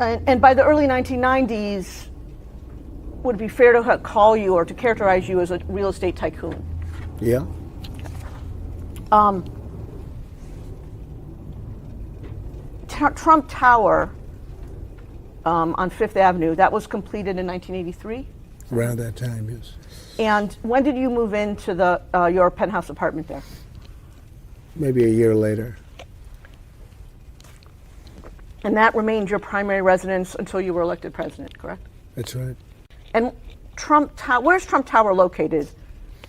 And by the early 1990s, would it be fair to call you or to characterize you as a real estate tycoon? Yeah. Trump Tower on Fifth Avenue, that was completed in 1983? Around that time, yes. And when did you move into your penthouse apartment there? Maybe a year later. And that remained your primary residence until you were elected president, correct? That's right. And where's Trump Tower located?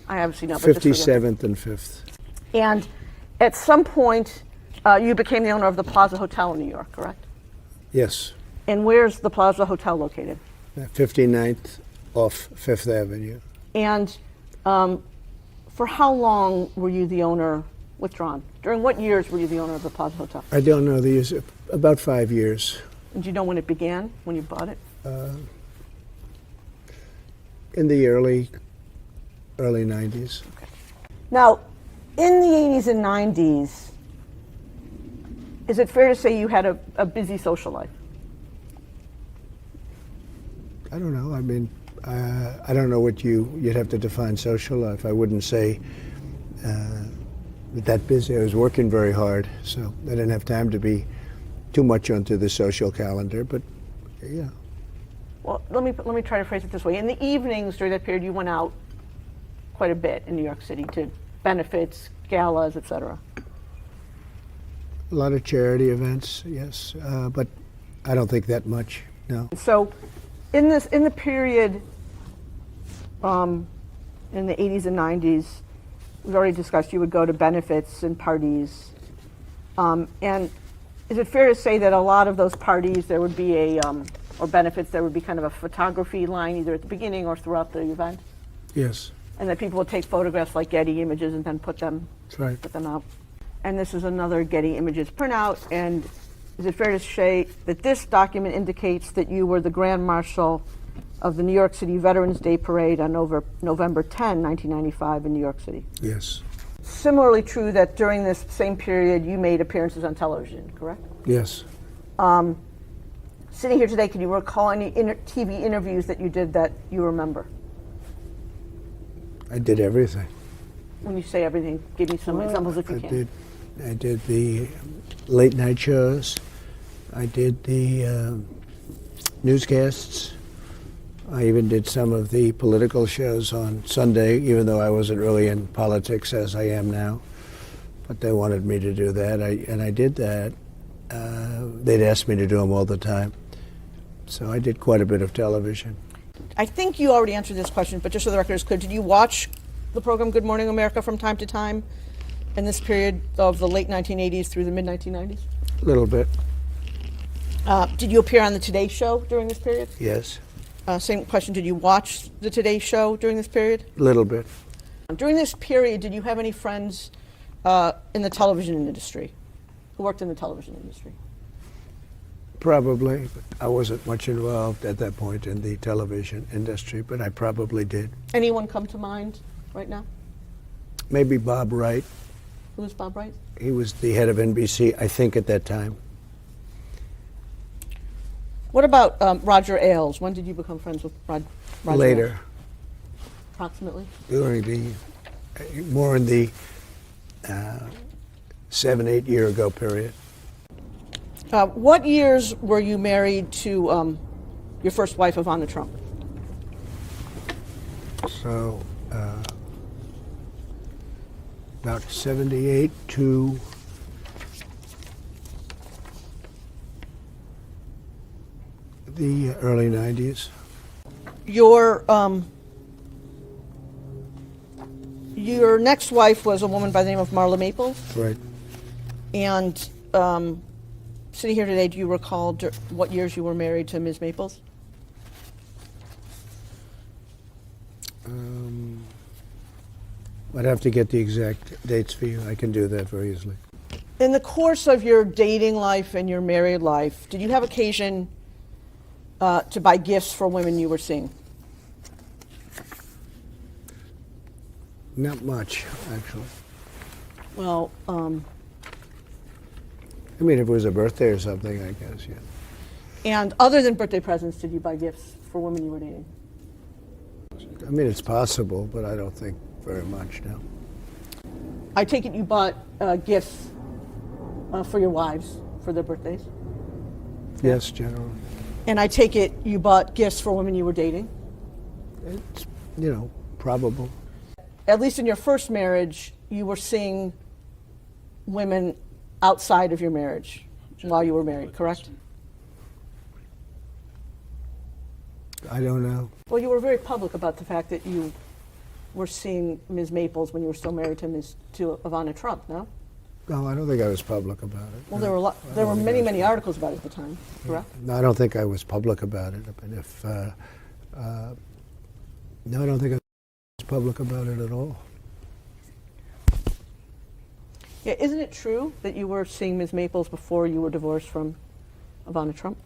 I obviously know. 57th and 5th. And at some point, you became the owner of the Plaza Hotel in New York, correct? Yes. And where's the Plaza Hotel located? 59th off 5th Avenue. And for how long were you the owner, withdrawn? During what years were you the owner of the Plaza Hotel? I don't know the years, about 5 years. And do you know when it began, when you bought it? In the early 90s. Okay. Now, in the 80s and 90s, is it fair to say you had a busy social life? I don't know. I mean, I don't know what you'd have to define social life. I wouldn't say that busy. I was working very hard, so I didn't have time to be too much onto the social calendar, but yeah. Well, let me try to phrase it this way. In the evenings during that period, you went out quite a bit in New York City to benefits, galas, etc. A lot of charity events, yes, but I don't think that much, no. So in the period in the 80s and 90s, we've already discussed you would go to benefits and parties. And is it fair to say that a lot of those parties there would be or benefits, there would be kind of a photography line either at the beginning or throughout the event? Yes. And that people would take photographs like Getty Images and then put them out. And this is another Getty Images printout. And is it fair to say that this document indicates that you were the Grand Marshal of the New York City Veterans Day Parade on November 10, 1995 in New York City? Yes. Similarly true that during this same period you made appearances on television, correct? Yes. Sitting here today, can you recall any TV interviews that you did that you remember? I did everything. When you say everything, give me some examples if you can. I did the late night shows. I did the newscasts. I even did some of the political shows on Sunday, even though I wasn't really in politics as I am now. But they wanted me to do that, and I did that. They'd ask me to do them all the time. So I did quite a bit of television. I think you already answered this question, but just so the record is clear, did you watch the program Good Morning America from time to time in this period of the late 1980s through the mid-1990s? A little bit. Did you appear on the Today Show during this period? Yes. Same question, did you watch the Today Show during this period? A little bit. During this period, did you have any friends in the television industry, who worked in the television industry? Probably. I wasn't much involved at that point in the television industry, but I probably did. Anyone come to mind right now? Maybe Bob Wright. Who was Bob Wright? He was the head of NBC, I think, at that time. What about Roger Ailes? When did you become friends with Roger Later. Ailes? Approximately? During more in the 7-8 year ago period. What years were you married to your first wife, Ivana Trump? So, about 78 to the early 90s. Your next wife was a woman by the name of Marla Maples. Right. And sitting here today, do you recall what years you were married to Ms. Maples? I'd have to get the exact dates for you. I can do that very easily. In the course of your dating life and your married life, did you have occasion to buy gifts for women you were seeing? Not much, actually. Well, I mean, if it was a birthday or something, I guess, yeah. And other than birthday presents, did you buy gifts for women you were dating? I mean, it's possible, but I don't think very much now. I take it you bought gifts for your wives for their birthdays? Yes, generally. And I take it you bought gifts for women you were dating? It's, you know, probable. At least in your first marriage, you were seeing women outside of your marriage while you were married, correct? I don't know. Well, you were very public about the fact that you were seeing Ms. Maples when you were still married to Ivana Trump, no? No, I don't think I was public about it. Well, No. there were many articles about it at the time, correct? No, I don't think I was public about it. But if no, I don't think I was public about it at all. Yeah, isn't it true that you were seeing Ms. Maples before you were divorced from Ivana Trump?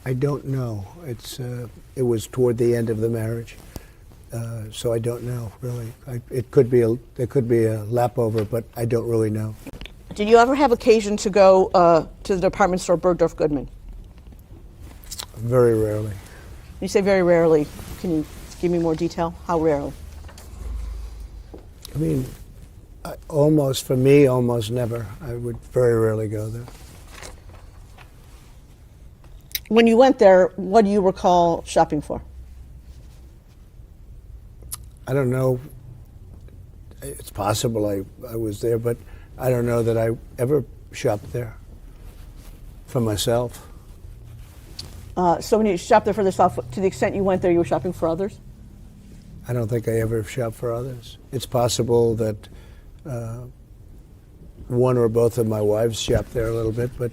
I don't know. It was toward the end of the marriage, so I don't know really. There could be a lap over, but I don't really know. Did you ever have occasion to go to the department store Bergdorf Goodman? Very rarely. You say very rarely. Can you give me more detail? How rarely? I mean, almost never. I would very rarely go there. When you went there, what do you recall shopping for? I don't know. It's possible I was there, but I don't know that I ever shopped there for myself. So when you shopped there for yourself, to the extent you went there, you were shopping for others? I don't think I ever shopped for others. It's possible that one or both of my wives shopped there a little bit, but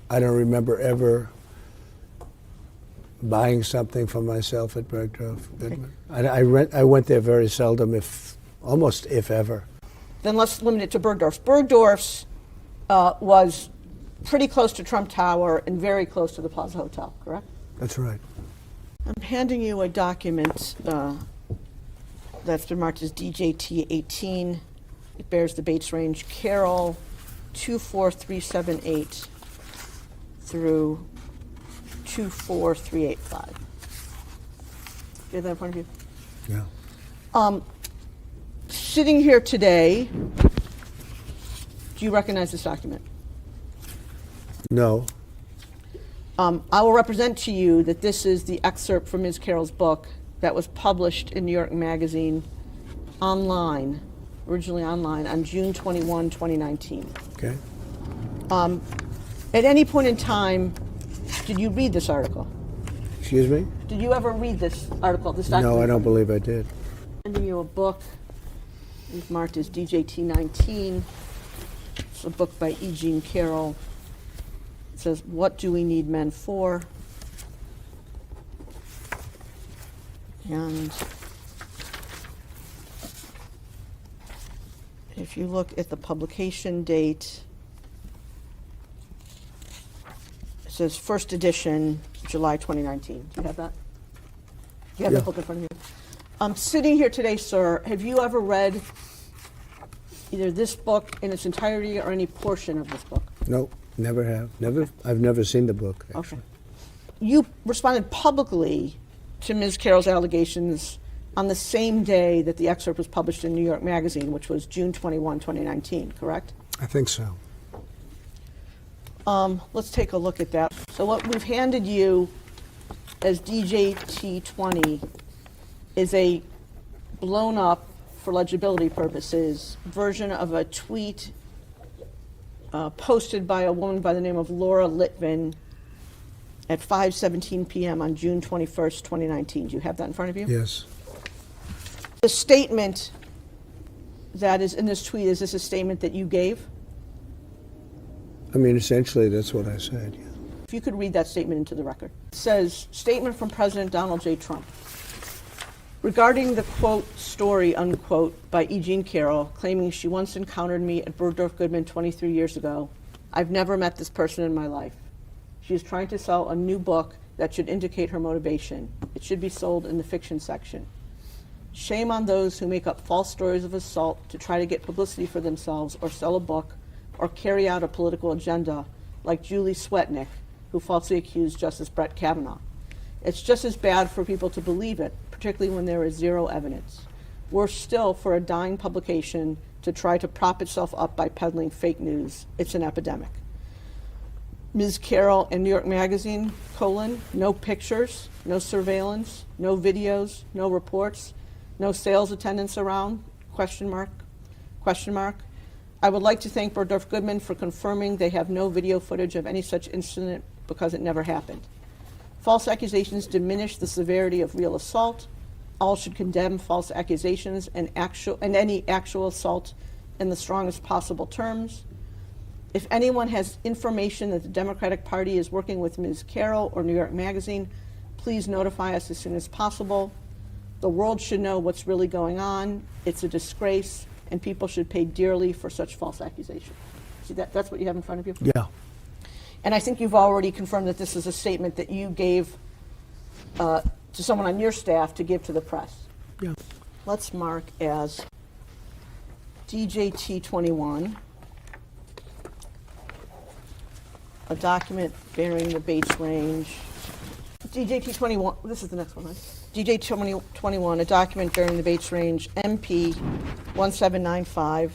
I don't remember ever buying something for myself at Bergdorf Goodman. I went there very seldom, almost if ever. Then let's limit it to Bergdorf's. Bergdorf's was pretty close to Trump Tower and very close to the Plaza Hotel, correct? That's right. I'm handing you a document that's been marked as DJT 18. It bears the Bates range Carroll 24378 through 24385. Do you have that in front of you? Yeah. Sitting here today, do you recognize this document? No. I will represent to you that this is the excerpt from Ms. Carroll's book that was published in New York Magazine online, originally online, on June 21, 2019. Okay. At any point in time, did you read this article? Excuse me? Did you ever read this article, this document? No, I don't believe I did. I'm sending you a book. It's marked as DJT 19. It's a book by E. Jean Carroll. It says, "What do we need men for?" And if you look at the publication date, it says first edition, July 2019. Do you have that? Do you have Yeah. that book in front of you? I'm sitting here today, sir. Have you ever read either this book in its entirety or any portion of this book? No, never have. I've never seen the book, actually. Okay. You responded publicly to Ms. Carroll's allegations on the same day that the excerpt was published in New York Magazine, which was June 21, 2019, correct? I think so. Let's take a look at that. So what we've handed you as DJT 20 is a blown up, for legibility purposes, version of a tweet posted by a woman by the name of Laura Litvin at 5:17 p.m. on June 21st, 2019. Do you have that in front of you? Yes. The statement that is in this tweet, is this a statement that you gave? I mean, essentially, that's what I said, yeah. If you could read that statement into the record. It says, statement from President Donald J. Trump. Regarding the, quote, story, unquote, by E. Jean Carroll, claiming she once encountered me at Bergdorf Goodman 23 years ago, I've never met this person in my life. She is trying to sell a new book that should indicate her motivation. It should be sold in the fiction section. Shame on those who make up false stories of assault to try to get publicity for themselves or sell a book or carry out a political agenda, like Julie Swetnick, who falsely accused Justice Brett Kavanaugh. It's just as bad for people to believe it, particularly when there is zero evidence. Worse still, for a dying publication to try to prop itself up by peddling fake news. It's an epidemic. Ms. Carroll and New York Magazine, no pictures, no surveillance, no videos, no reports, no sales attendants around, question mark. I would like to thank Bergdorf Goodman for confirming they have no video footage of any such incident because it never happened. False accusations diminish the severity of real assault. All should condemn false accusations and any actual assault in the strongest possible terms. If anyone has information that the Democratic Party is working with Ms. Carroll or New York Magazine, please notify us as soon as possible. The world should know what's really going on. It's a disgrace, and people should pay dearly for such false accusations. See, that's what you have in front of you? Yeah. And I think you've already confirmed that this is a statement that you gave to someone on your staff to give to the press. Yeah. Let's mark as DJT 21, a document bearing the Bates range. DJT 21, this is the next one, right? DJT 21, a document bearing the Bates range, MP 1795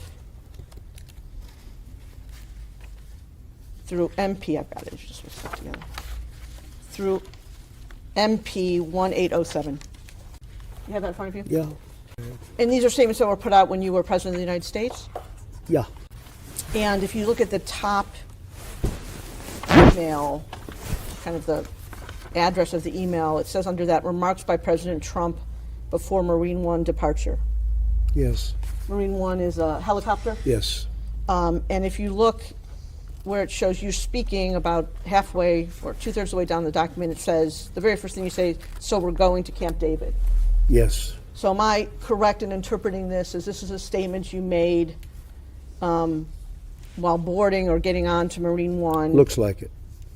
through MP, I've got it, just stuck together, through MP 1807. You have that in front of you? Yeah. And these are statements that were put out when you were President of the United States? Yeah. And if you look at the top email, kind of the address of the email, it says under that, remarks by President Trump before Marine One departure. Yes. Marine One is a helicopter. Yes. And if you look where it shows you speaking about halfway or 2/3 of the way down the document, it says, the very first thing you say, so we're going to Camp David. Yes. So am I correct in interpreting this as this is a statement you made while boarding or getting on to Marine One? Looks like it.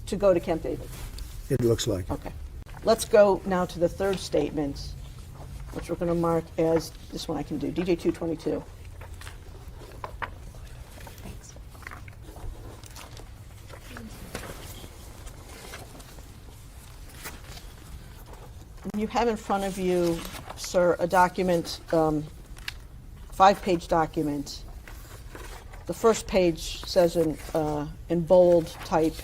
To go to Camp David? It looks like it. Okay. Let's go now to the third statement, which we're going to mark as, this one I can do, DJ 222. You have in front of you, sir, a document, 5-page document. The first page says in bold type,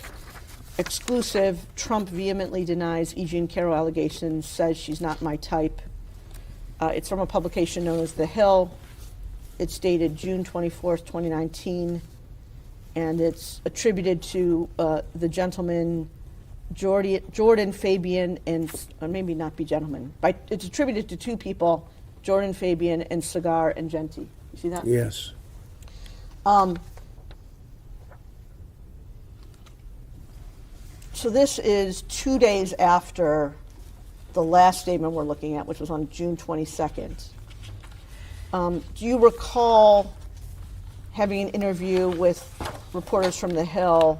exclusive, Trump vehemently denies E. Jean Carroll allegations, says she's not my type. It's from a publication known as The Hill. It's dated June 24th, 2019, and it's attributed to the gentleman Jordan Fabian and maybe not be gentleman. It's attributed to two people, Jordan Fabian and Cigar and Genti. You see that? Yes. So this is 2 days after the last statement we're looking at, which was on June 22nd. Do you recall having an interview with reporters from The Hill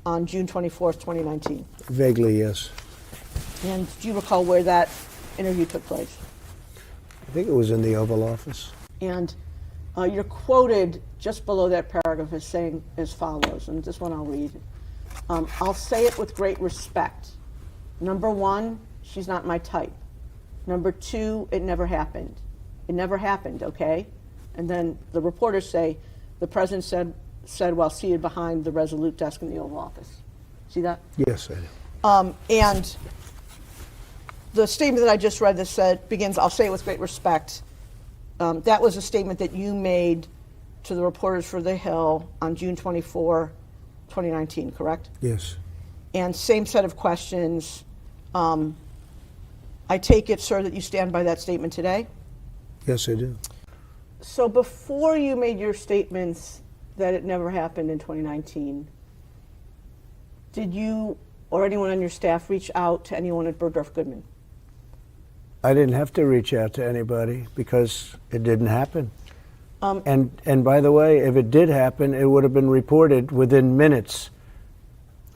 on June 24th, 2019? Vaguely, yes. And do you recall where that interview took place? I think it was in the Oval Office. And you're quoted just below that paragraph as saying as follows, and this one I'll read. I'll say it with great respect. Number one, she's not my type. Number two, it never happened. It never happened, okay? And then the reporters say, the president said while seated behind the Resolute desk in the Oval Office. See that? Yes, I do. And the statement that I just read that begins, I'll say it with great respect. That was a statement that you made to the reporters for The Hill on June 24, 2019, correct? Yes. And same set of questions. I take it, sir, that you stand by that statement today? Yes, I do. So before you made your statements that it never happened in 2019, did you or anyone on your staff reach out to anyone at Bergdorf Goodman? I didn't have to reach out to anybody because it didn't happen. And by the way, if it did happen, it would have been reported within minutes.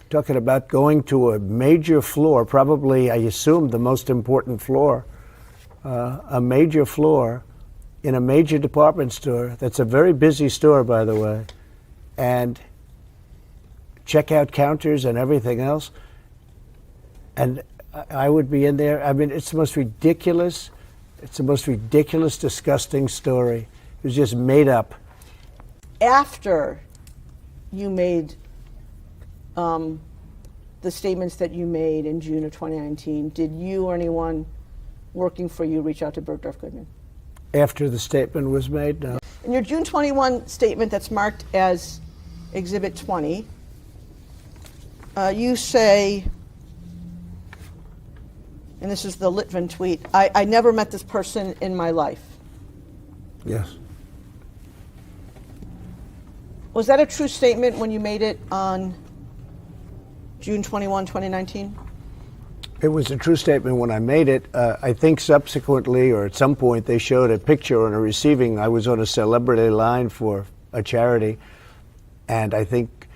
Talking about going to a major floor, probably, I assume, the most important floor, a major floor in a major department store. That's a very busy store, by the way. And checkout counters and everything else. And I would be in there. I mean, it's the most ridiculous, disgusting story. It was just made up. After you made the statements that you made in June of 2019, did you or anyone working for you reach out to Bergdorf Goodman? After the statement was made, no. In your June 21 statement that's marked as Exhibit 20, you say, and this is the Litvin tweet, I never met this person in my life. Yes. Was that a true statement when you made it on June 21, 2019? It was a true statement when I made it. I think subsequently, or at some point, they showed a picture on a receiving. I was on a celebrity line for a charity, and I think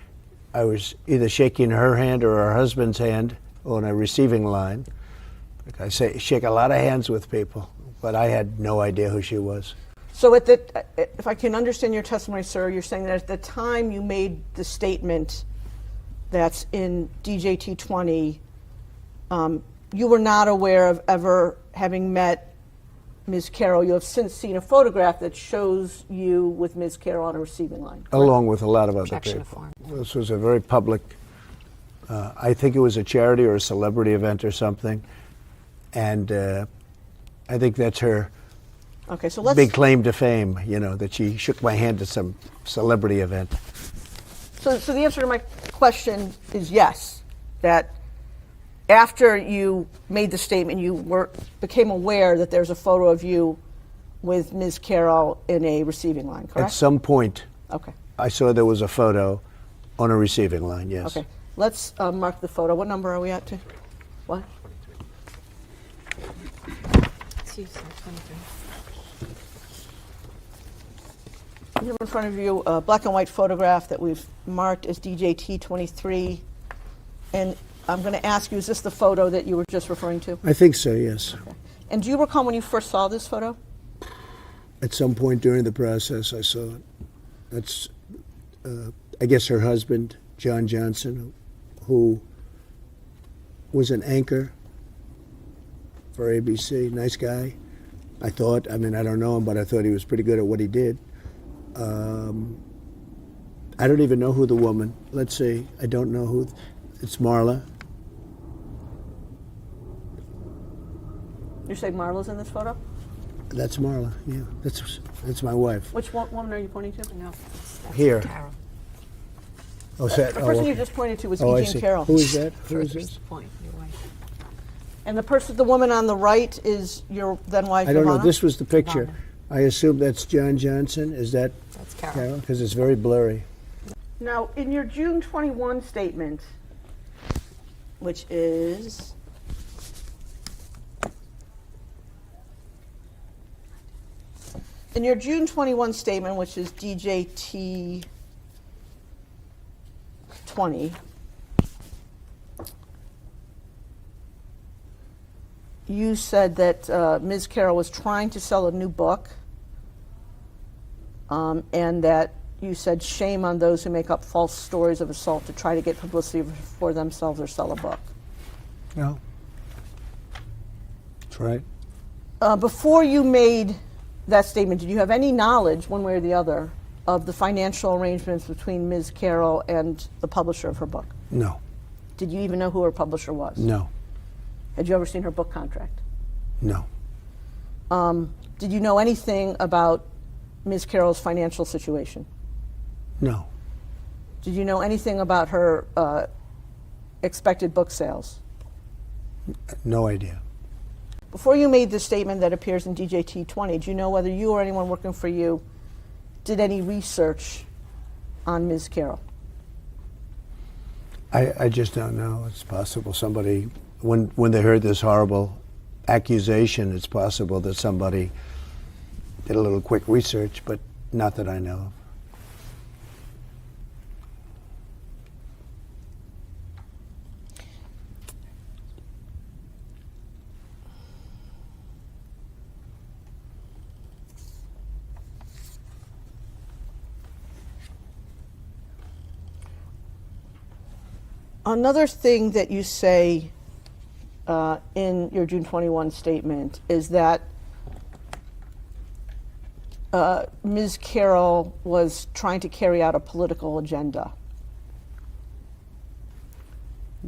I was either shaking her hand or her husband's hand on a receiving line. Like I say, shake a lot of hands with people, but I had no idea who she was. So if I can understand your testimony, sir, you're saying that at the time you made the statement that's in DJT 20, you were not aware of ever having met Ms. Carroll. You have since seen a photograph that shows you with Ms. Carroll on a receiving line. Correct? Along with a lot of other Projection people. form. This was a very public, I think it was a charity or a celebrity event or something. And I think that's her Okay, so let's. big claim to fame, you know, that she shook my hand at some celebrity event. So the answer to my question is yes, that after you made the statement, you became aware that there's a photo of you with Ms. Carroll in a receiving line, correct? At some point, Okay. I saw there was a photo on a receiving line, yes. Okay. Let's mark the photo. What number are we at? What? You said 23. You have in front of you a black and white photograph that we've marked as DJT 23. And I'm going to ask you, is this the photo that you were just referring to? I think so, yes. Okay. And do you recall when you first saw this photo? At some point during the process, I saw it. That's, I guess, her husband, John Johnson, who was an anchor for ABC. Nice guy, I thought. I mean, I don't know him, but I thought he was pretty good at what he did. I don't even know who the woman. Let's see. I don't know who. It's Marla. You say Marla's in this photo? That's Marla. Yeah, that's my wife. Which woman are you pointing to? No, that's Here. Carroll. Oh, is that? The person you okay. just pointed to was Oh, I E. Jean see. Carroll. Who is that? Who is First this? point, your wife. And the woman on the right is your then wife, I don't know. Ivana? This was the picture. Ivana. I assume that's John Johnson. Is that That's Carroll. Carol? Because it's very blurry. Now, in your June 21 statement, which is DJT 20, you said that Ms. Carroll was trying to sell a new book, and that you said shame on those who make up false stories of assault to try to get publicity for themselves or sell a book. No. That's right. Before you made that statement, did you have any knowledge, one way or the other, of the financial arrangements between Ms. Carroll and the publisher of her book? No. Did you even know who her publisher was? No. Had you ever seen her book contract? No. Did you know anything about Ms. Carroll's financial situation? No. Did you know anything about her expected book sales? No idea. Before you made the statement that appears in DJT 20, do you know whether you or anyone working for you did any research on Ms. Carroll? I just don't know. It's possible somebody, when they heard this horrible accusation, it's possible that somebody did a little quick research, but not that I know of. Another thing that you say in your June 21 statement is that Ms. Carroll was trying to carry out a political agenda.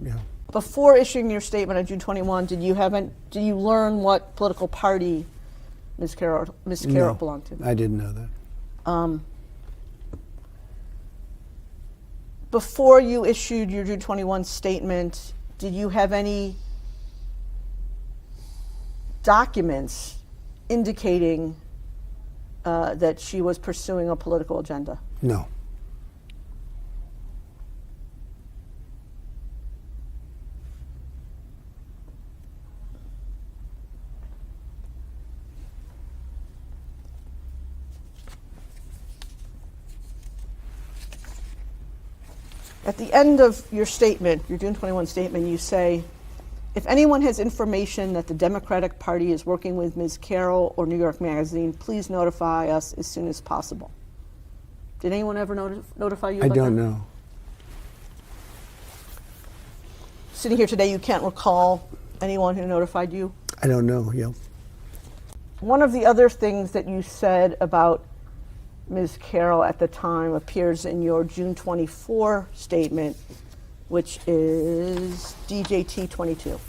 Yeah. Before issuing your statement on June 21, did you learn what political party Ms. Carroll No, belonged to? I didn't know that. Before you issued your June 21 statement, did you have any documents indicating that she was pursuing a political agenda? No. At the end of your statement, your June 21 statement, you say, if anyone has information that the Democratic Party is working with Ms. Carroll or New York Magazine, please notify us as soon as possible. Did anyone ever notify you I about don't that? know. Sitting here today, you can't recall anyone who notified you? I don't know. Yeah. One of the other things that you said about Ms. Carroll at the time appears in your June 24 statement, which is DJT 22.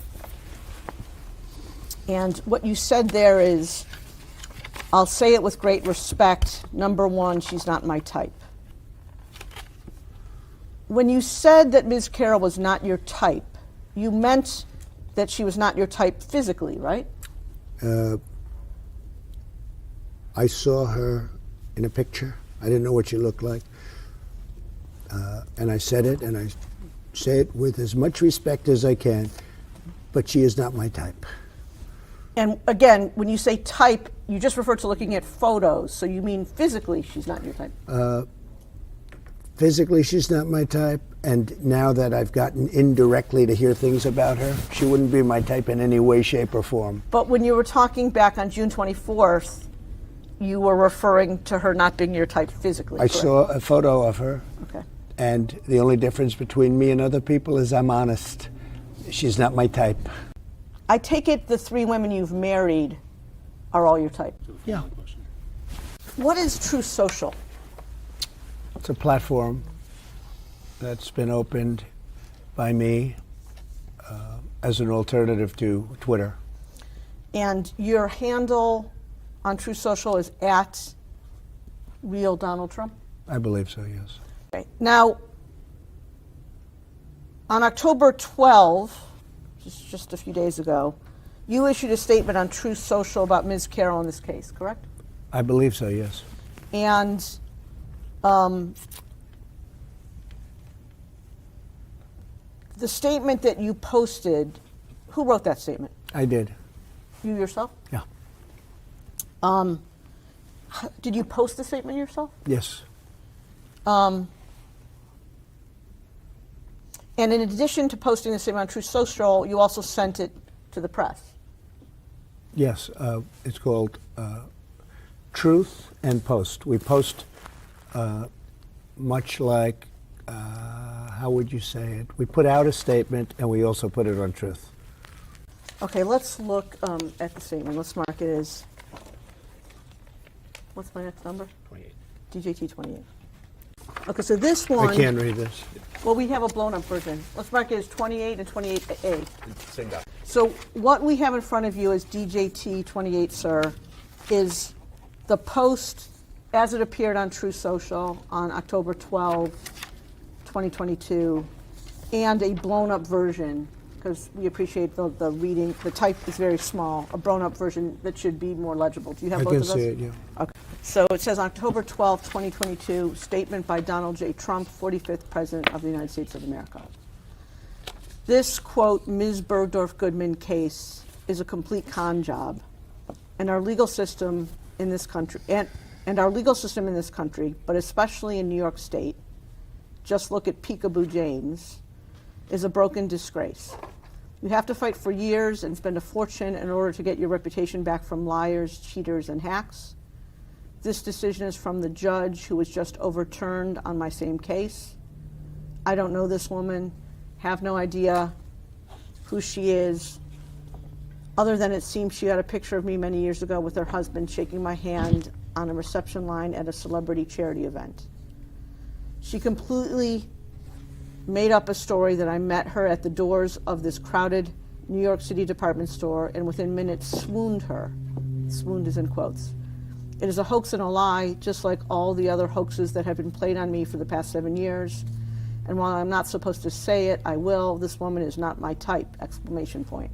And what you said there is, I'll say it with great respect, number one, she's not my type. When you said that Ms. Carroll was not your type, you meant that she was not your type physically, right? I saw her in a picture. I didn't know what she looked like. And I said it, and I say it with as much respect as I can, but she is not my type. And again, when you say type, you just refer to looking at photos, so you mean physically she's not your type. Physically, she's not my type, and now that I've gotten indirectly to hear things about her, she wouldn't be my type in any way, shape, or form. But when you were talking back on June 24th, you were referring to her not being your type physically, I correct? saw a photo of her, Okay. and the only difference between me and other people is I'm honest. She's not my type. I take it the three women you've married are all your type. Yeah. What is True Social? It's a platform that's been opened by me as an alternative to Twitter. And your handle on True Social is at Real Donald Trump? I believe so, yes. Okay. Now, on October 12, just a few days ago, you issued a statement on True Social about Ms. Carroll in this case, correct? I believe so, yes. And the statement that you posted, who wrote that statement? I did. You yourself? Yeah. Did you post the statement yourself? Yes. And in addition to posting the statement on True Social, you also sent it to the press. Yes. It's called Truth and Post. We post much like, how would you say it? We put out a statement and we also put it on Truth. Okay, let's look at the statement. Let's mark it as, what's my next number? 28. DJT 28. Okay, so this one, I can't read this. well, we have a blown up version. Let's mark it as 28 and 28A. Same guy. So what we have in front of you is DJT 28, sir, is the post as it appeared on True Social on October 12, 2022, and a blown up version, because we appreciate the reading. The type is very small, a blown up version that should be more legible. Do you have I both can of those? see it, yeah. Okay. So it says October 12, 2022, statement by Donald J. Trump, 45th President of the United States of America. This, quote, Ms. Bergdorf Goodman case is a complete con job, and our legal system in this country, and our legal system in this country, but especially in New York State, just look at Peekaboo James, is a broken disgrace. You have to fight for years and spend a fortune in order to get your reputation back from liars, cheaters, and hacks. This decision is from the judge who was just overturned on my same case. I don't know this woman, have no idea who she is, other than it seems she had a picture of me many years ago with her husband shaking my hand on a reception line at a celebrity charity event. She completely made up a story that I met her at the doors of this crowded New York City department store and within minutes swooned her. Swooned is in quotes. It is a hoax and a lie, just like all the other hoaxes that have been played on me for the past 7 years. And while I'm not supposed to say it, I will. This woman is not my type, exclamation point.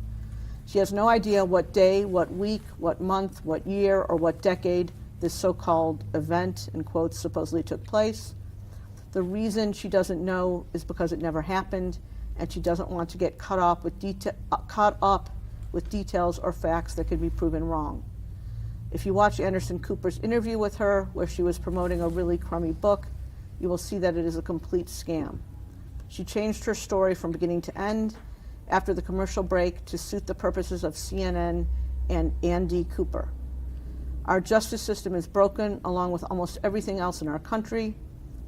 She has no idea what day, what week, what month, what year, or what decade this so-called event, in quotes, supposedly took place. The reason she doesn't know is because it never happened, and she doesn't want to get caught up with details or facts that could be proven wrong. If you watch Anderson Cooper's interview with her, where she was promoting a really crummy book, you will see that it is a complete scam. She changed her story from beginning to end after the commercial break to suit the purposes of CNN and Andy Cooper. Our justice system is broken, along with almost everything else in our country.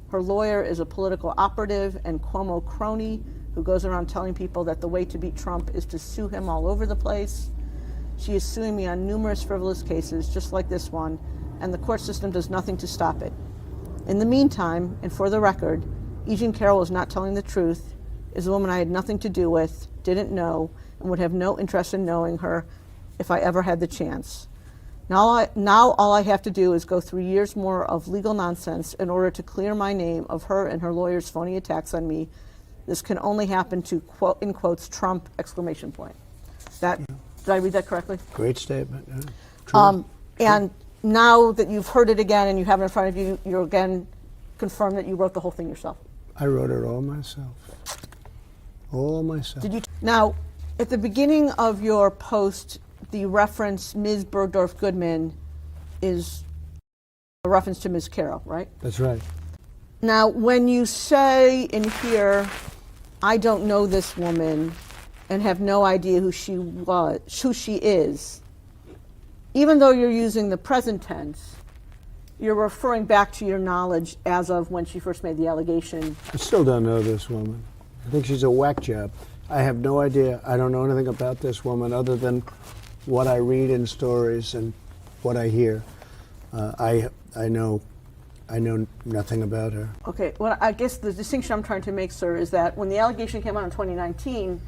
Her lawyer is a political operative and Cuomo crony who goes around telling people that the way to beat Trump is to sue him all over the place. She is suing me on numerous frivolous cases, just like this one, and the court system does nothing to stop it. In the meantime, and for the record, E. Jean Carroll is not telling the truth, is a woman I had nothing to do with, didn't know, and would have no interest in knowing her if I ever had the chance. Now all I have to do is go through years more of legal nonsense in order to clear my name of her and her lawyer's phony attacks on me. This can only happen to, quote, in quotes, Trump, exclamation point. Did I read that correctly? Great statement. True. And now that you've heard it again and you have it in front of you, you're again confirmed that you wrote the whole thing yourself. I wrote it all myself. All myself. Did you? Now, at the beginning of your post, the reference Ms. Bergdorf Goodman is a reference to Ms. Carroll, right? That's right. Now, when you say in here, I don't know this woman and have no idea who she is, even though you're using the present tense, you're referring back to your knowledge as of when she first made the allegation. I still don't know this woman. I think she's a whack job. I have no idea. I don't know anything about this woman other than what I read in stories and what I hear. I know nothing about her. Okay, well, I guess the distinction I'm trying to make, sir, is that when the allegation came out in 2019,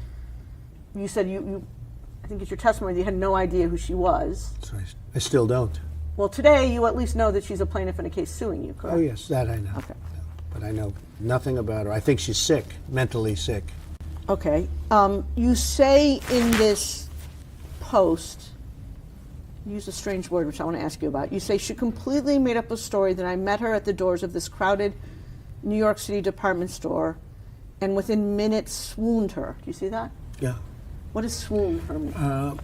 you said I think it's your testimony that you had no idea who she was. So I still don't. Well, today you at least know that she's a plaintiff in a case suing you, correct? Oh, yes, that I know. Okay. But I know nothing about her. I think she's sick, mentally sick. Okay. You say in this post, you use a strange word which I want to ask you about. You say she completely made up a story that I met her at the doors of this crowded New York City department store and within minutes swooned her. Do you see that? Yeah. What does swoon her mean?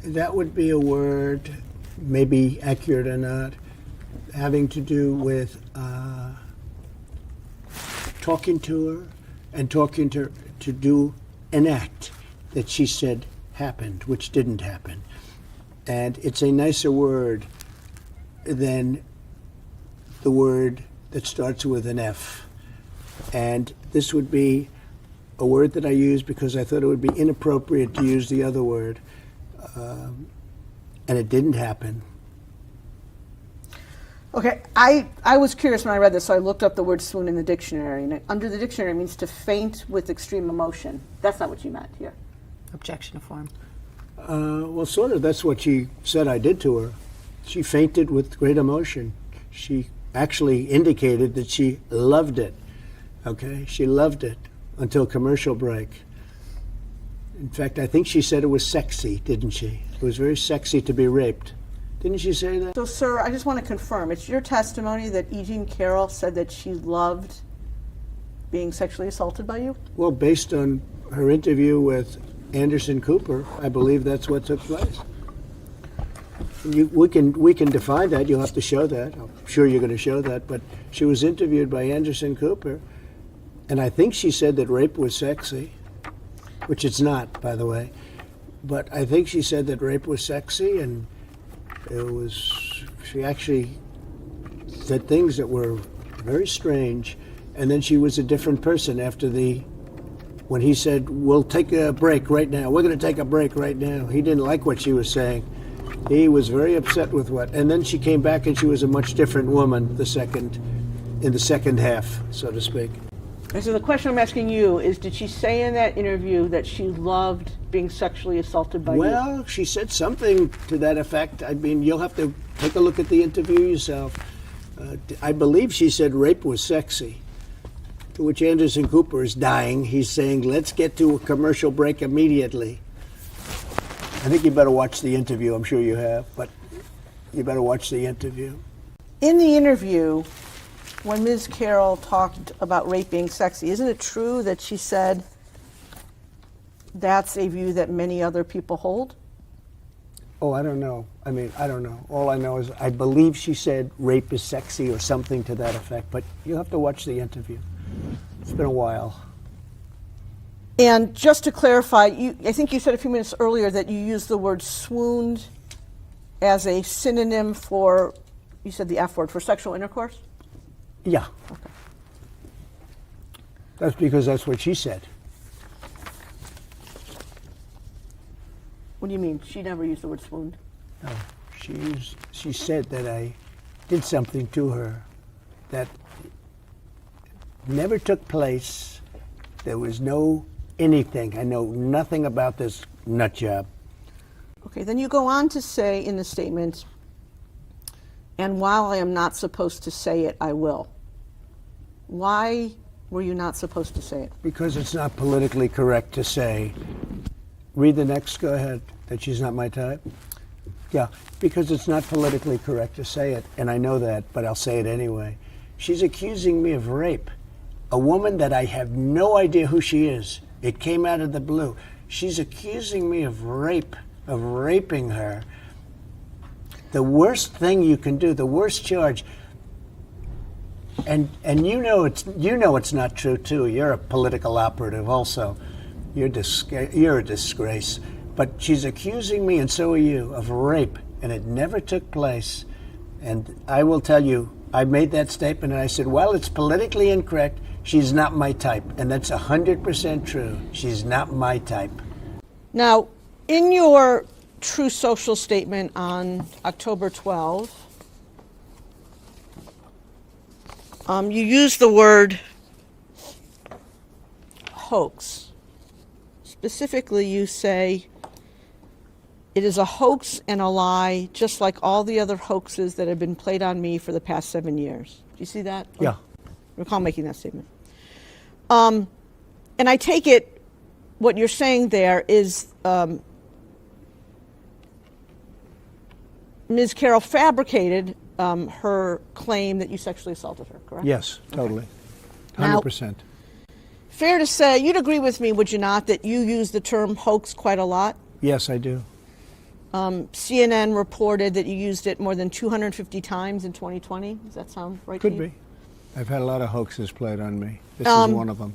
That would be a word, maybe accurate or not, having to do with talking to her and talking to her to do an act that she said happened, which didn't happen. And it's a nicer word than the word that starts with an F. And this would be a word that I use because I thought it would be inappropriate to use the other word. And it didn't happen. Okay, I was curious when I read this, so I looked up the word swoon in the dictionary. And under the dictionary, it means to faint with extreme emotion. That's not what you meant here. Objection to form. Well, sort of. That's what she said I did to her. She fainted with great emotion. She actually indicated that she loved it. Okay? She loved it until commercial break. In fact, I think she said it was sexy, didn't she? It was very sexy to be raped. Didn't she say that? So, sir, I just want to confirm, it's your testimony that E. Jean Carroll said that she loved being sexually assaulted by you? Well, based on her interview with Anderson Cooper, I believe that's what took place. We can define that. You'll have to show that. I'm sure you're going to show that. But she was interviewed by Anderson Cooper, and I think she said that rape was sexy, which it's not, by the way. But I think she said that rape was sexy, and she actually said things that were very strange, And then she was a different person after when he said, we'll take a break right now. We're going to take a break right now. He didn't like what she was saying. He was very upset with and then she came back and she was a much different woman in the second half, so to speak. And so the question I'm asking you is, did she say in that interview that she loved being sexually assaulted by you? Well, she said something to that effect. I mean, you'll have to take a look at the interview yourself. I believe she said rape was sexy, to which Anderson Cooper is dying. He's saying, let's get to a commercial break immediately. I think you better watch the interview. I'm sure you have, but you better watch the interview. In the interview, when Ms. Carroll talked about rape being sexy, isn't it true that she said that's a view that many other people hold? Oh, I don't know. I mean, I don't know. All I know is I believe she said rape is sexy or something to that effect, but you'll have to watch the interview. It's been a while. And just to clarify, I think you said a few minutes earlier that you used the word swooned as a synonym for, you said the F word, for sexual intercourse? Yeah. Okay. That's because that's what she said. What do you mean? She never used the word swooned. No, she said that I did something to her that never took place. There was no anything. I know nothing about this nut job. Okay, then you go on to say in the statement, and while I am not supposed to say it, I will. Why were you not supposed to say it? Because it's not politically correct to say. Read the next, go ahead, that she's not my type. Yeah, because it's not politically correct to say it, and I know that, but I'll say it anyway. She's accusing me of rape. A woman that I have no idea who she is. It came out of the blue. She's accusing me of rape, of raping her. The worst thing you can do, the worst charge. And you know it's not true too. You're a political operative also. You're a disgrace. But she's accusing me, and so are you, of rape, and it never took place. And I will tell you, I made that statement, and I said, well, it's politically incorrect. She's not my type, and that's 100% true. She's not my type. Now, in your True Social statement on October 12, you use the word hoax. Specifically, you say, it is a hoax and a lie, just like all the other hoaxes that have been played on me for the past 7 years. Do you see that? Yeah. I recall making that statement. And I take it what you're saying there is Ms. Carroll fabricated her claim that you sexually assaulted her, correct? Yes, totally. Okay. 100%. Fair to say, you'd agree with me, would you not, that you use the term hoax quite a lot? Yes, I do. CNN reported that you used it more than 250 times in 2020. Does that sound right to you? Could be. I've had a lot of hoaxes played on me. This is one of them.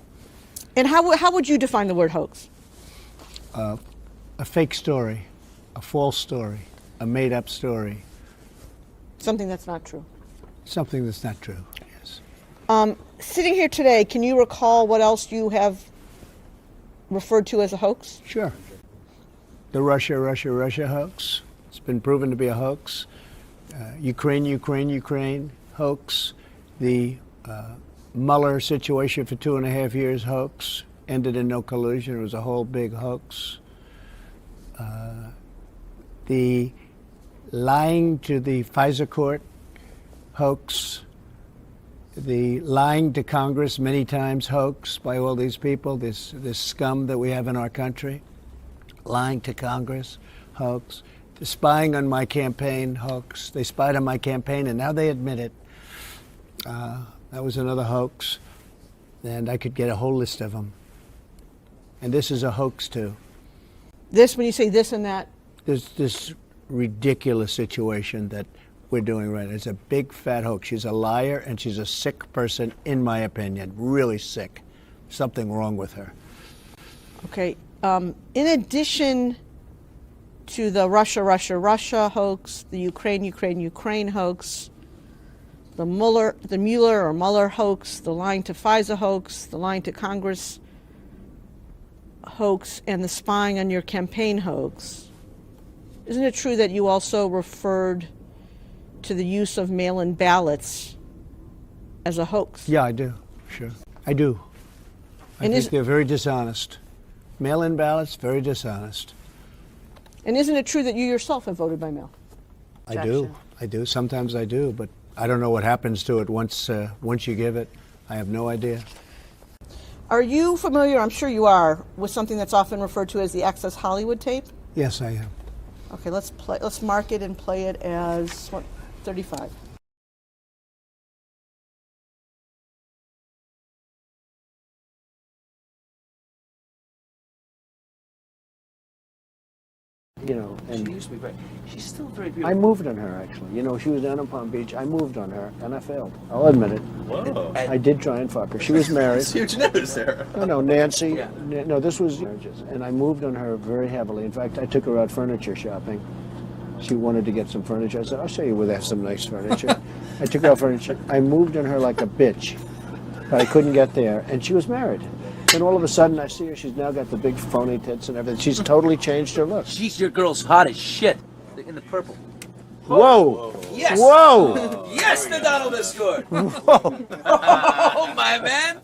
And how would you define the word hoax? A fake story, a false story, a made-up story. Something that's not true. Something that's not true, yes. Sitting here today, can you recall what else you have referred to as a hoax? Sure. The Russia hoax. It's been proven to be a hoax. Ukraine hoax. The Mueller situation for 2.5 years hoax. Ended in no collusion. It was a whole big hoax. The lying to the Pfizer court hoax. The lying to Congress many times hoax by all these people, this scum that we have in our country. Lying to Congress, hoax. The spying on my campaign, hoax. They spied on my campaign and now they admit it. That was another hoax. And I could get a whole list of them. And this is a hoax too. This, when you say this and that? There's this ridiculous situation that we're doing right. It's a big fat hoax. She's a liar and she's a sick person, in my opinion. Really sick. Something wrong with her. Okay. In addition to the Russia hoax, the Ukraine hoax, the Mueller or Mueller hoax, the lying to FISA hoax, the lying to Congress hoax, and the spying on your campaign hoax, isn't it true that you also referred to the use of mail-in ballots as a hoax? Yeah, I do. Sure. I do. I And think they're very dishonest. Mail-in ballots, very dishonest. And isn't it true that you yourself have voted by mail? I do. I do. Sometimes I do, but I don't know what happens to it once you give it. I have no idea. Are you familiar, I'm sure you are, with something that's often referred to as the Access Hollywood tape? Yes, I am. Okay, let's mark it and play it as, what, 35. You know, and She used to be great. She's still very beautiful. I moved on her, actually. You know, she was down in Palm Beach. I moved on her, and I failed. I'll admit it. Whoa. I did try and fuck her. She was married. It's huge news, Sarah. No, Nancy. Yeah. No, this was marriages. And I moved on her very heavily. In fact, I took her out furniture shopping. She wanted to get some furniture. I said, I'll show you where they have some nice furniture. I took her out furniture. I moved on her like a bitch, but I couldn't get there. And she was married. And all of a sudden, I see her. She's now got the big phony tits and everything. She's totally changed her look. She's your girl's hot as shit. In the purple. Whoa! Yes! Whoa! Yes, the Donald has scored! Oh, my man!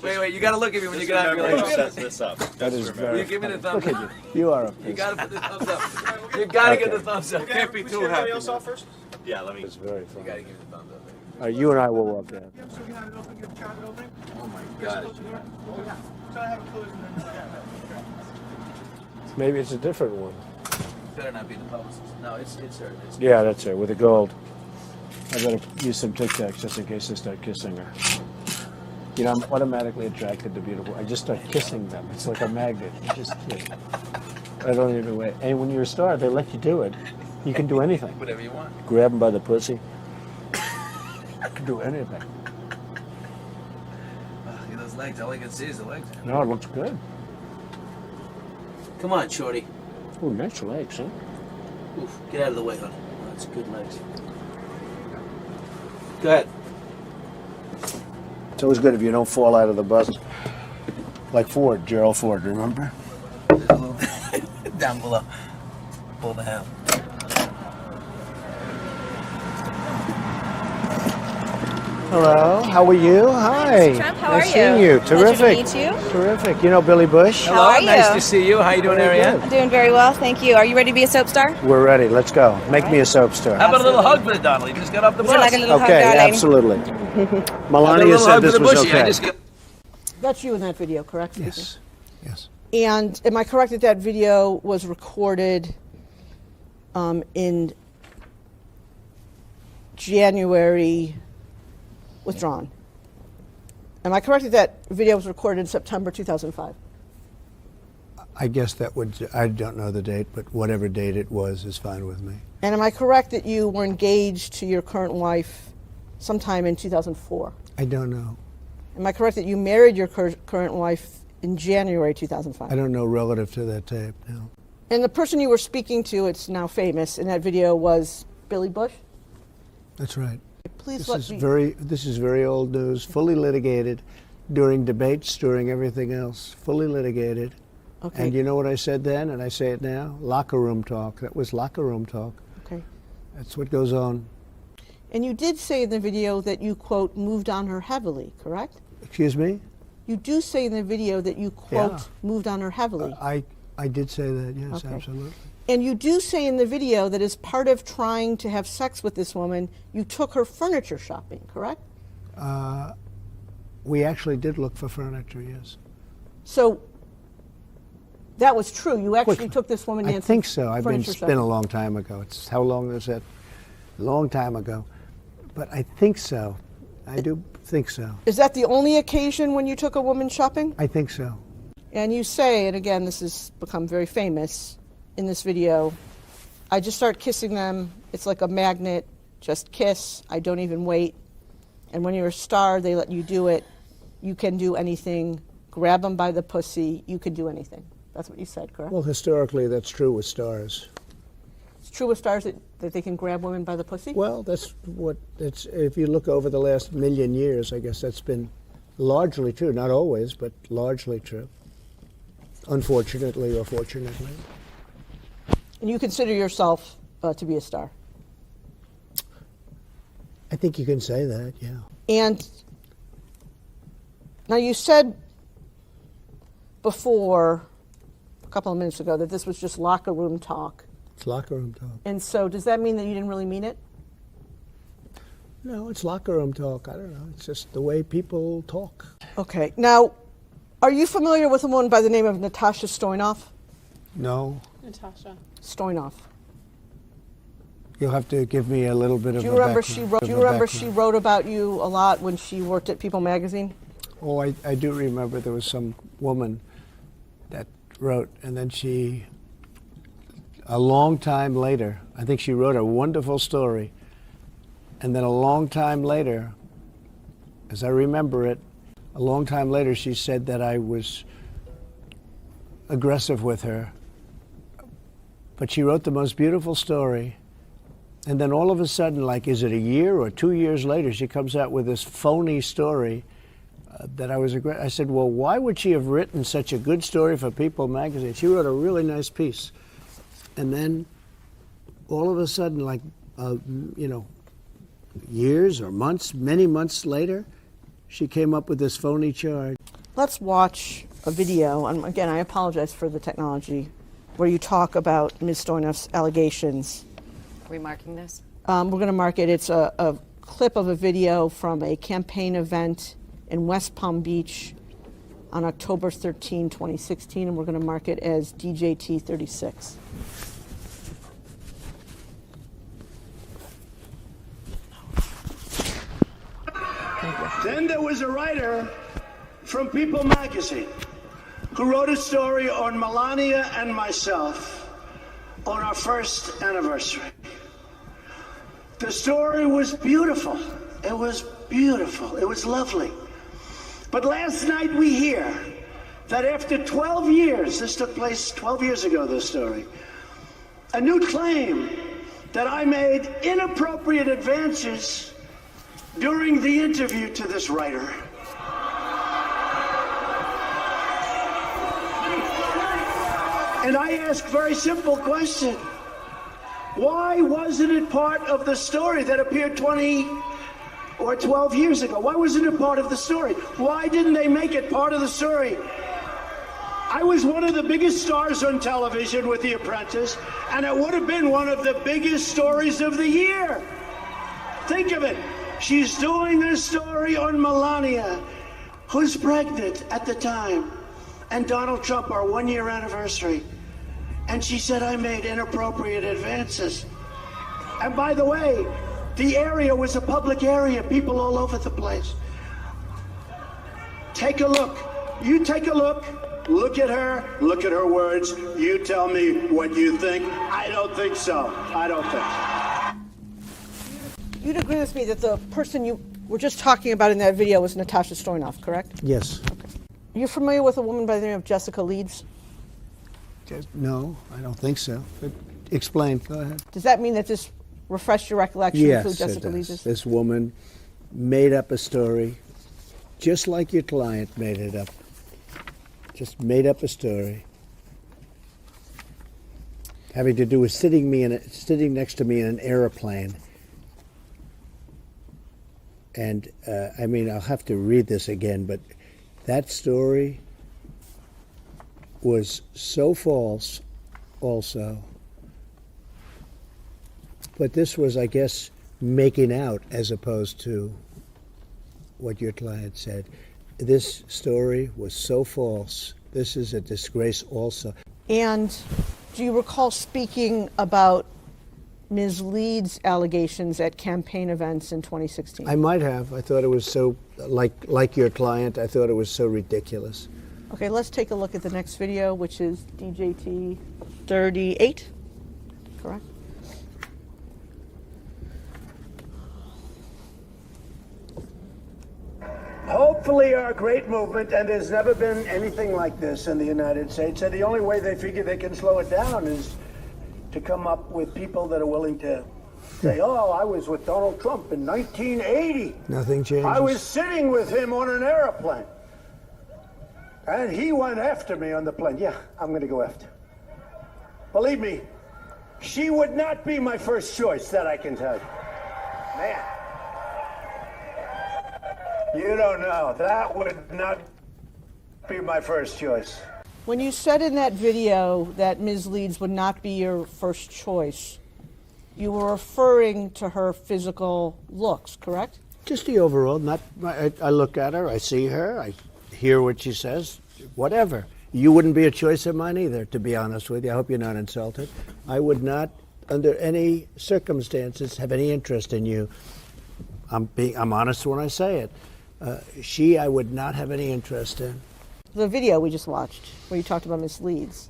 Wait, you gotta look at me when you get out of your Set this up. That is Will very you give me the thumbs Look at up? you. You are a You piece. gotta put the thumbs up. You gotta get the thumbs up. Can't be too happy. Yeah, let me. It's very You funny. gotta give me the thumbs up. All right, you and I will walk down. Oh my god. Maybe it's a different one. Better not be the publicist. No, it's her. It's Yeah, that's her, with the gold. I better use some Tic Tacs just in case I start kissing her. You know, I'm automatically attracted to beautiful. I just start kissing them. It's like a magnet. You just kiss. I don't even wait. And when you're a star, they let you do it. You can do anything. whatever you want. Grab them by the pussy. I can do anything. Look at those legs. All I can see is the legs. No, it looks good. Come on, shorty. Oh, nice legs, huh? Oof, get out of the way, honey. Oh, that's good legs. Go ahead. It's always good if you don't fall out of the bus. Like Ford, Gerald Ford, remember? Down below. Pull the hell. Hello, how are you? Hi. Mr. Trump, how nice are seeing you? you. Pleasure to Terrific. meet you. Terrific. You know Billy Bush? How are Nice you? to see you. How you doing, Very Ariane? good. I'm doing very well, thank you. Are you ready to be a soap star? We're ready. Let's go. Make me a soap star. How about a little hug for the Donald? He just got off the Would you bus. like a little Okay, hug, darling? absolutely. How about a Melania little said hug for this the was bushy? I okay. just got... That's you in that video, correct? Yes. Yes. And am I correct that that video was recorded in January, withdrawn? Am I correct that that video was recorded in September 2005? I guess that would, I don't know the date, but whatever date it was is fine with me. And am I correct that you were engaged to your current wife sometime in 2004? I don't know. Am I correct that you married your current wife in January 2005? I don't know relative to that tape, no. And the person you were speaking to, it's now famous, in that video was Billy Bush? That's right. Please This is very old news, fully litigated during debates, during everything else, fully litigated. Okay. And you know what I said then, and I say it now? Locker room talk. That was locker room talk. Okay. That's what goes on. And you did say in the video that you, quote, moved on her heavily, correct? Excuse me? You do say in the video that you, quote, Yeah. moved on her heavily. I did say that, yes, Okay. absolutely. And you do say in the video that as part of trying to have sex with this woman, you took her furniture shopping, correct? We actually did look for furniture, yes. So that was true. You actually Quickly. took this woman, I Nancy, think so. furniture It's shopping. been a long time ago. It's how long is that? A long time ago. But I think so. I do think so. Is that the only occasion when you took a woman shopping? I think so. And you say, and again, this has become very famous in this video, I just start kissing them. It's like a magnet. Just kiss. I don't even wait. And when you're a star, they let you do it. You can do anything. Grab them by the pussy. You can do anything. That's what you said, correct? Well, historically, that's true with stars. It's true with stars that they can grab women by the pussy? Well, that's if you look over the last million years, I guess that's been largely true. Not always, but largely true. Unfortunately or fortunately. And you consider yourself to be a star? I think you can say that, yeah. And now you said before, a couple of minutes ago, that this was just locker room talk. It's locker room talk. And so does that mean that you didn't really mean it? No, it's locker room talk. I don't know. It's just the way people talk. Okay. Now, are you familiar with a woman by the name of Natasha Stoynoff? No. Natasha. Stoynoff. You'll have to give me a little bit of Do a you remember background. she wrote about you a lot when she worked at People magazine? Oh, I do remember there was some woman that wrote, and then she, a long time later, I think she wrote a wonderful story, and then a long time later, as I remember it, a long time later she said that I was aggressive with her, but she wrote the most beautiful story. And then all of a sudden, like, is it a year or 2 years later, she comes out with this phony story that I was aggressive. I said, well, why would she have written such a good story for People magazine? She wrote a really nice piece. And then all of a sudden, like, years or months, many months later, she came up with this phony charge. Let's watch a video, and again, I apologize for the technology, where you talk about Ms. Stoynoff's allegations. Are we marking this? We're going to mark it. It's a clip of a video from a campaign event in West Palm Beach on October 13, 2016, and we're going to mark it as DJT 36. Then there was a writer from People magazine who wrote a story on Melania and myself on our first anniversary. The story was beautiful. It was beautiful. It was lovely. But last night we hear that after 12 years, this took place 12 years ago, this story, a new claim that I made inappropriate advances during the interview to this writer. And I ask a very simple question. Why wasn't it part of the story that appeared 20 or 12 years ago? Why wasn't it part of the story? Why didn't they make it part of the story? I was one of the biggest stars on television with The Apprentice, and it would have been one of the biggest stories of the year. Think of it. She's doing a story on Melania, who's pregnant at the time, and Donald Trump, our one-year anniversary. And she said I made inappropriate advances. And by the way, the area was a public area, people all over the place. Take a look. You take a look. Look at her words. You tell me what you think. I don't think so. I don't think so. You'd agree with me that the person you were just talking about in that video was Natasha Stoynoff, correct? Yes. Okay. You're familiar with a woman by the name of Jessica Leeds? No, I don't think so. But explain. Go ahead. Does that mean that this refreshed your recollection of who Yes, Jessica it Leeds does. is? This woman made up a story, just like your client made it up. Just made up a story, having to do with sitting next to me in an airplane. And I mean, I'll have to read this again, but that story was so false also. But this was, I guess, making out as opposed to what your client said. This story was so false. This is a disgrace also. And do you recall speaking about Ms. Leeds' allegations at campaign events in 2016? I might have. I thought it was so, like your client, I thought it was so ridiculous. Okay, let's take a look at the next video, which is DJT 38, correct? Hopefully our great movement, and there's never been anything like this in the United States, and the only way they figure they can slow it down is to come up with people that are willing to say, oh, I was with Donald Trump in 1980. Nothing changes. I was sitting with him on an airplane. And he went after me on the plane. Yeah, I'm going to go after. Believe me, she would not be my first choice, that I can tell you. Man. You don't know. That would not be my first choice. When you said in that video that Ms. Leeds would not be your first choice, you were referring to her physical looks, correct? Just the overall. Not. I look at her. I see her. I hear what she says. Whatever. You wouldn't be a choice of mine either, to be honest with you. I hope you're not insulted. I would not, under any circumstances, have any interest in you. I'm honest when I say it. I would not have any interest in. The video we just watched, where you talked about Miss Leeds.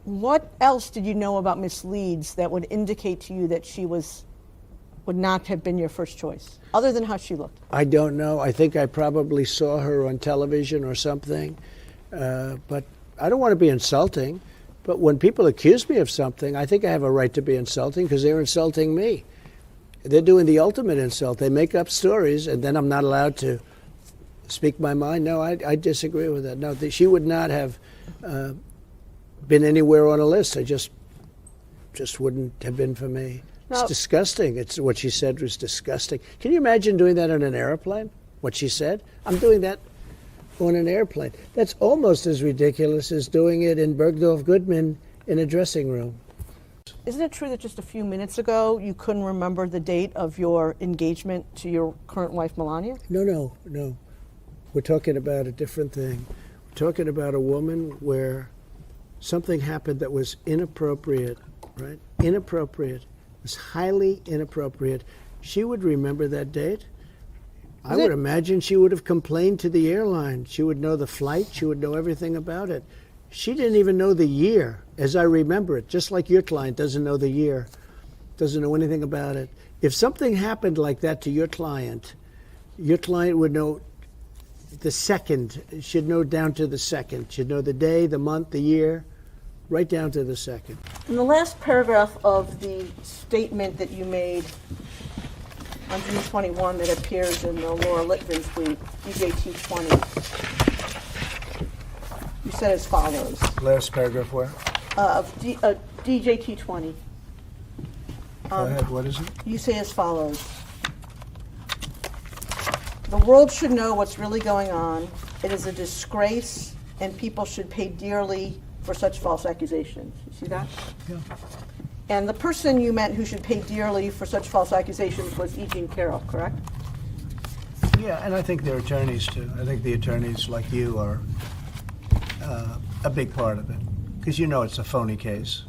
What else did you know about Miss Leeds that would indicate to you that she would not have been your first choice, other than how she looked? I don't know. I think I probably saw her on television or something. But I don't want to be insulting. But when people accuse me of something, I think I have a right to be insulting because they're insulting me. They're doing the ultimate insult. They make up stories, and then I'm not allowed to speak my mind. No, I disagree with that. No, she would not have been anywhere on a list. I just wouldn't have been for me. No. It's disgusting. It's what she said was disgusting. Can you imagine doing that on an airplane? What she said? I'm doing that on an airplane. That's almost as ridiculous as doing it in Bergdorf Goodman in a dressing room. Isn't it true that just a few minutes ago you couldn't remember the date of your engagement to your current wife, Melania? No. We're talking about a different thing. We're talking about a woman where something happened that was inappropriate, right? Inappropriate. It was highly inappropriate. She would remember that date. I would imagine she would have complained to the airline. She would know the flight. She would know everything about it. She didn't even know the year, as I remember it, just like your client doesn't know the year, doesn't know anything about it. If something happened like that to your client would know the second, should know down to the second, should know the day, the month, the year, right down to the second. In the last paragraph of the statement that you made on June 21 that appears in the Laura Litvin's tweet, DJT20, you said as follows. Last paragraph where? DJT20. Go ahead, what is it? You say as follows. The world should know what's really going on. It is a disgrace, and people should pay dearly for such false accusations. You see that? Yeah. And the person you meant who should pay dearly for such false accusations was E. Jean Carroll, correct? Yeah, and I think their attorneys too. I think the attorneys like you are a big part of it. Because you know it's a phony case.